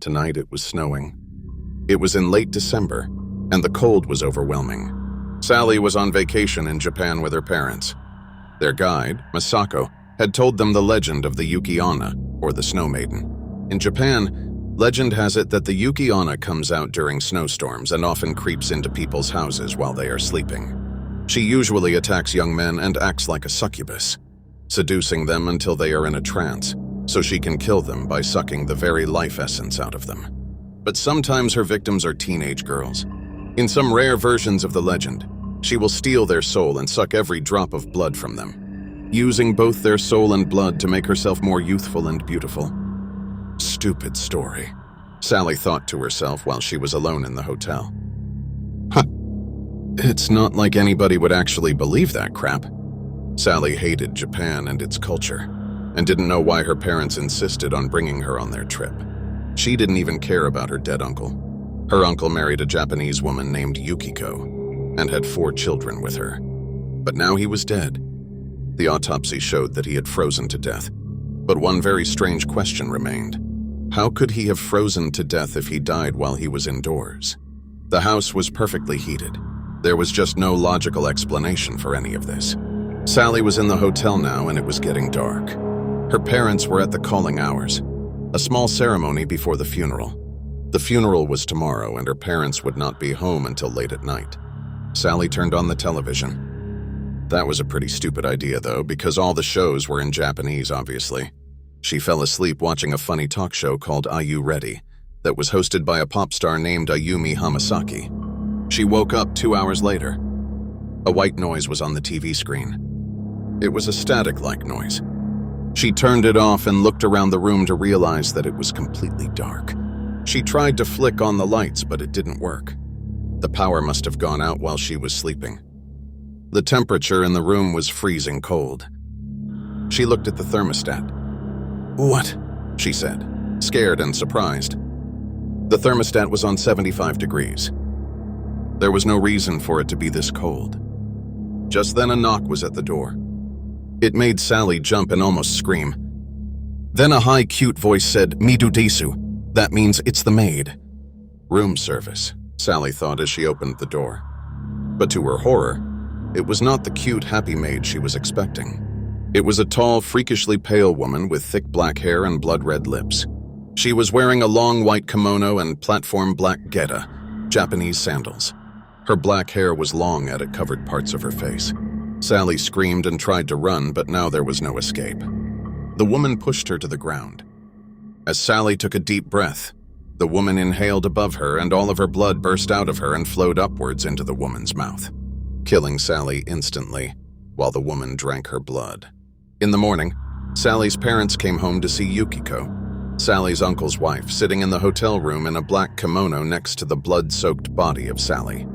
tonight it was snowing. It was in late December, and the cold was overwhelming. Sally was on vacation in Japan with her parents. Their guide, Masako, had told them the legend of the Yuki Onna, or the Snow Maiden. In Japan, legend has it that the Yuki Onna comes out during snowstorms and often creeps into people's houses while they are sleeping. She usually attacks young men and acts like a succubus, seducing them until they are in a trance, so she can kill them by sucking the very life essence out of them. But sometimes her victims are teenage girls. In some rare versions of the legend, she will steal their soul and suck every drop of blood from them, using both their soul and blood to make herself more youthful and beautiful. Stupid story, Sally thought to herself while she was alone in the hotel. It's not like anybody would actually believe that crap. Sally hated Japan and its culture, and didn't know why her parents insisted on bringing her on their trip. She didn't even care about her dead uncle. Her uncle married a Japanese woman named Yukiko, and had 4 children with her. But now he was dead. The autopsy showed that he had frozen to death. But one very strange question remained. How could he have frozen to death if he died while he was indoors? The house was perfectly heated. There was just no logical explanation for any of this. Sally was in the hotel now, and it was getting dark. Her parents were at the calling hours, a small ceremony before the funeral. The funeral was tomorrow, and her parents would not be home until late at night. Sally turned on the television. That was a pretty stupid idea, though, because all the shows were in Japanese, obviously. She fell asleep watching a funny talk show called Are You Ready? That was hosted by a pop star named Ayumi Hamasaki. She woke up 2 hours later. A white noise was on the TV screen. It was a static-like noise. She turned it off and looked around the room to realize that it was completely dark. She tried to flick on the lights, but it didn't work. The power must have gone out while she was sleeping. The temperature in the room was freezing cold. She looked at the thermostat. "What?" she said, scared and surprised. The thermostat was on 75 degrees. There was no reason for it to be this cold. Just then a knock was at the door. It made Sally jump and almost scream. Then a high, cute voice said, "Midu desu." That means it's the maid. Room service, Sally thought as she opened the door. But to her horror, it was not the cute, happy maid she was expecting. It was a tall, freakishly pale woman with thick black hair and blood-red lips. She was wearing a long white kimono and platform black geta, Japanese sandals. Her black hair was long and it covered parts of her face. Sally screamed and tried to run, but now there was no escape. The woman pushed her to the ground. As Sally took a deep breath, the woman inhaled above her and all of her blood burst out of her and flowed upwards into the woman's mouth, killing Sally instantly while the woman drank her blood. In the morning, Sally's parents came home to see Yukiko, Sally's uncle's wife, sitting in the hotel room in a black kimono next to the blood-soaked body of Sally.